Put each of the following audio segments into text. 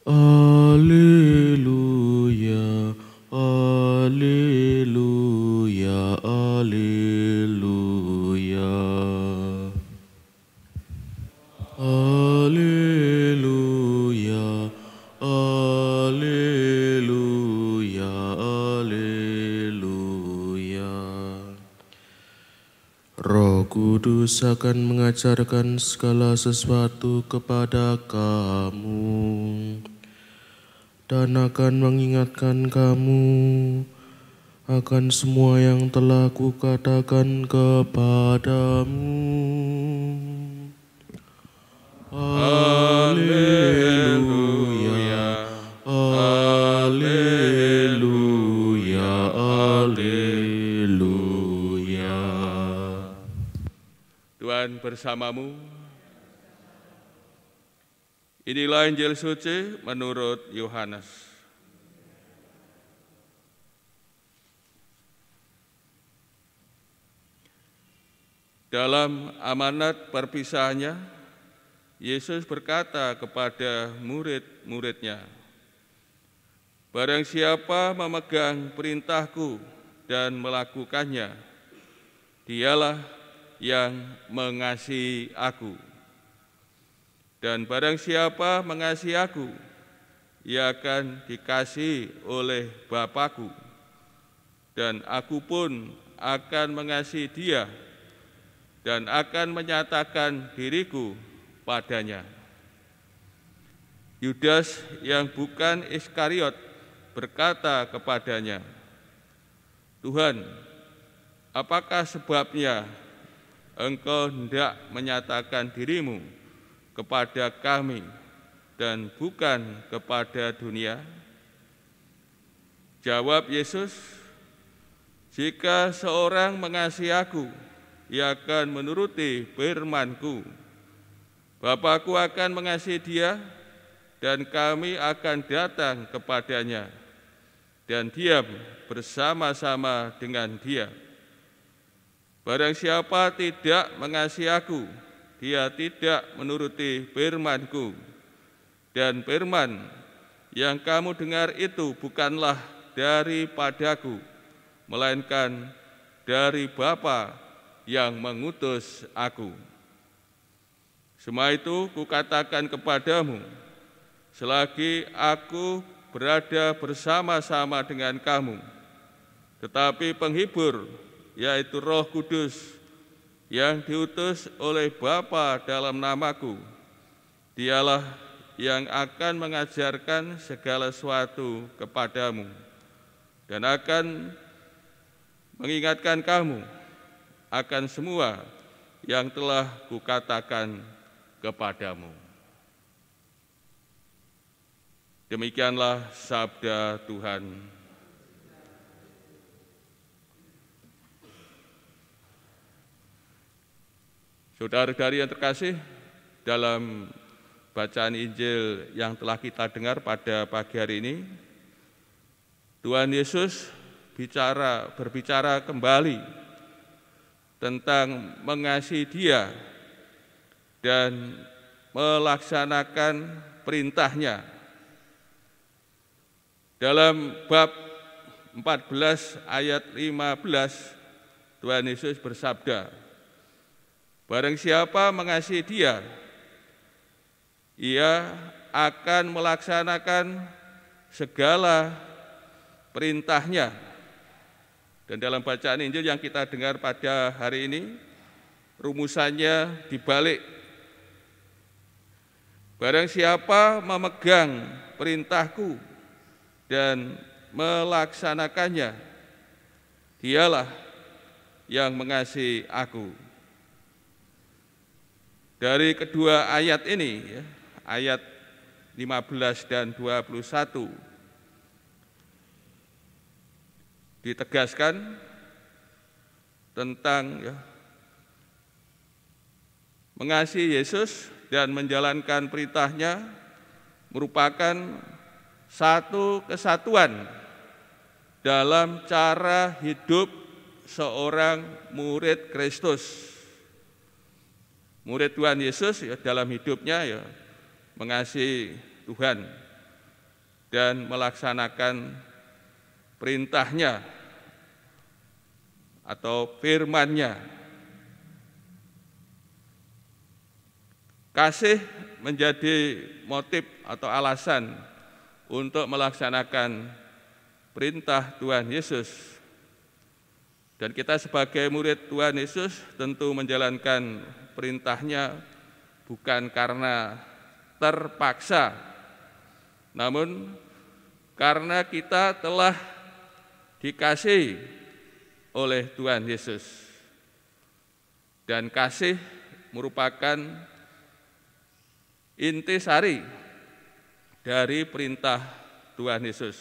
Haleluya, haleluya, haleluya. Haleluya, haleluya, haleluya. Roh Kudus akan mengajarkan segala sesuatu kepada kamu dan akan mengingatkan kamu akan semua yang telah kukatakan kepadamu. Haleluya, haleluya, haleluya. Tuhan bersamamu. Inilah Injil suci menurut Yohanes. Dalam amanat perpisahannya, Yesus berkata kepada murid-muridnya, "Barang siapa memegang perintahku dan melakukannya, dialah yang mengasihi aku. Dan barang siapa mengasihi aku, ia akan dikasihi oleh Bapa-Ku, dan aku pun akan mengasihi dia dan akan menyatakan diriku padanya." Yudas yang bukan Iskariot berkata kepadanya, "Tuhan, apakah sebabnya Engkau hendak menyatakan dirimu kepada kami dan bukan kepada dunia?" Jawab Yesus, "Jika seorang mengasihi aku, ia akan menuruti firman-Ku. Bapa-Ku akan mengasihi dia, dan kami akan datang kepadanya dan diam bersama-sama dengan dia. Barang siapa tidak mengasihi aku, dia tidak menuruti firman-Ku. Dan firman yang kamu dengar itu bukanlah daripadaku, melainkan dari Bapa yang mengutus aku. Semua itu kukatakan kepadamu, selagi aku berada bersama-sama dengan kamu. Tetapi penghibur, yaitu Roh Kudus, yang diutus oleh Bapa dalam namaku, dialah yang akan mengajarkan segala sesuatu kepadamu dan akan mengingatkan kamu akan semua yang telah kukatakan kepadamu." Demikianlah sabda Tuhan. Saudara-saudari yang terkasih, dalam bacaan Injil yang telah kita dengar pada pagi hari ini, Tuhan Yesus berbicara kembali tentang mengasihi Dia dan melaksanakan perintahnya. Dalam bab 14 ayat 15, Tuhan Yesus bersabda, "Barang siapa mengasihi Dia, ia akan melaksanakan segala perintahnya." Dan dalam bacaan Injil yang kita dengar pada hari ini, rumusannya dibalik. Barang siapa memegang perintahku dan melaksanakannya, dialah yang mengasihi aku. Dari kedua ayat ini, ayat 15 dan 21, ditegaskan tentang mengasihi Yesus dan menjalankan perintahnya merupakan satu kesatuan dalam cara hidup seorang murid Kristus. Murid Tuhan Yesus dalam hidupnya mengasihi Tuhan dan melaksanakan perintahnya atau firman-Nya. Kasih menjadi motif atau alasan untuk melaksanakan perintah Tuhan Yesus. Dan kita sebagai murid Tuhan Yesus tentu menjalankan perintah-Nya bukan karena terpaksa, namun karena kita telah dikasihi oleh Tuhan Yesus. Dan kasih merupakan intisari dari perintah Tuhan Yesus.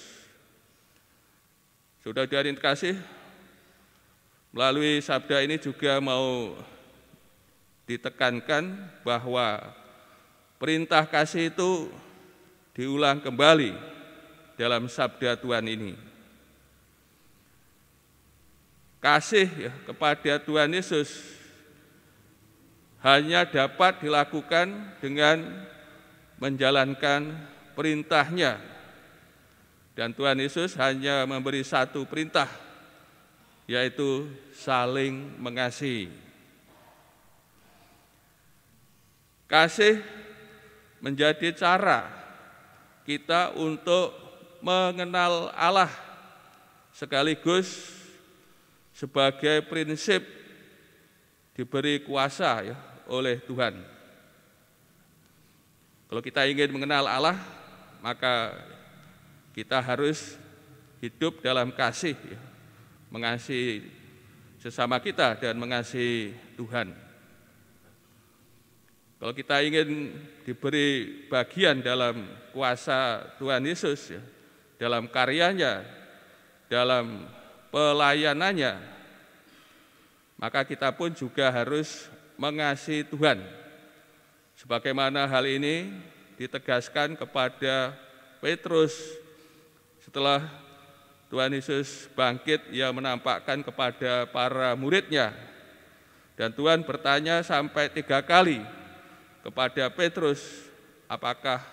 Saudara-saudari yang terkasih, melalui sabda ini juga mau ditekankan bahwa perintah kasih itu diulang kembali dalam sabda Tuhan ini. Kasih kepada Tuhan Yesus hanya dapat dilakukan dengan menjalankan perintah-Nya. Dan Tuhan Yesus hanya memberi satu perintah, yaitu saling mengasihi. Kasih menjadi cara kita untuk mengenal Allah sekaligus sebagai prinsip diberi kuasa oleh Tuhan. Kalau kita ingin mengenal Allah, maka kita harus hidup dalam kasih, mengasihi sesama kita dan mengasihi Tuhan. Kalau kita ingin diberi bagian dalam kuasa Tuhan Yesus, dalam karyanya, dalam pelayanannya, maka kita pun juga harus mengasihi Tuhan. Sebagaimana hal ini ditegaskan kepada Petrus setelah Tuhan Yesus bangkit, ia menampakkan kepada para murid-Nya. Dan Tuhan bertanya sampai 3 kali kepada Petrus, apakah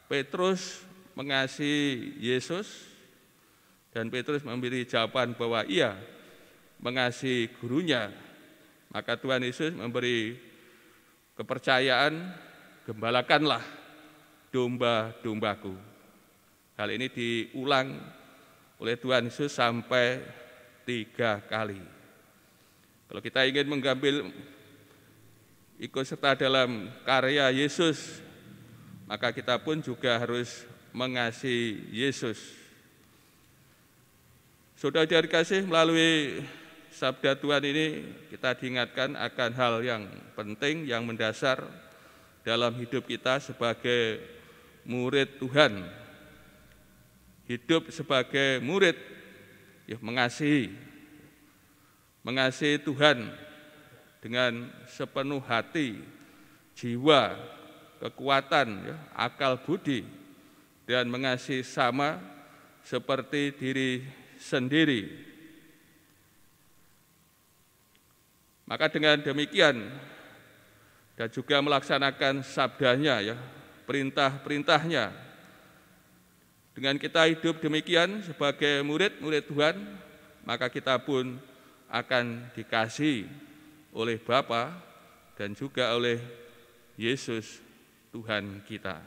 Petrus mengasihi Yesus? Dan Petrus memberi jawaban bahwa ia mengasihi gurunya. Maka Tuhan Yesus memberi kepercayaan, gembalakanlah domba-dombaku. Hal ini diulang oleh Tuhan Yesus sampai 3 kali. Kalau kita ingin mengambil ikut serta dalam karya Yesus, maka kita pun juga harus mengasihi Yesus. Saudara-saudari kasih, melalui sabda Tuhan ini kita diingatkan akan hal yang penting, yang mendasar dalam hidup kita sebagai murid Tuhan. Hidup sebagai murid, mengasihi Tuhan dengan sepenuh hati, jiwa, kekuatan, akal budi, dan mengasihi sama seperti diri sendiri. Maka dengan demikian dan juga melaksanakan sabdanya, perintah-perintahnya, dengan kita hidup demikian sebagai murid-murid Tuhan, maka kita pun akan dikasihi oleh Bapa dan juga oleh Yesus Tuhan kita.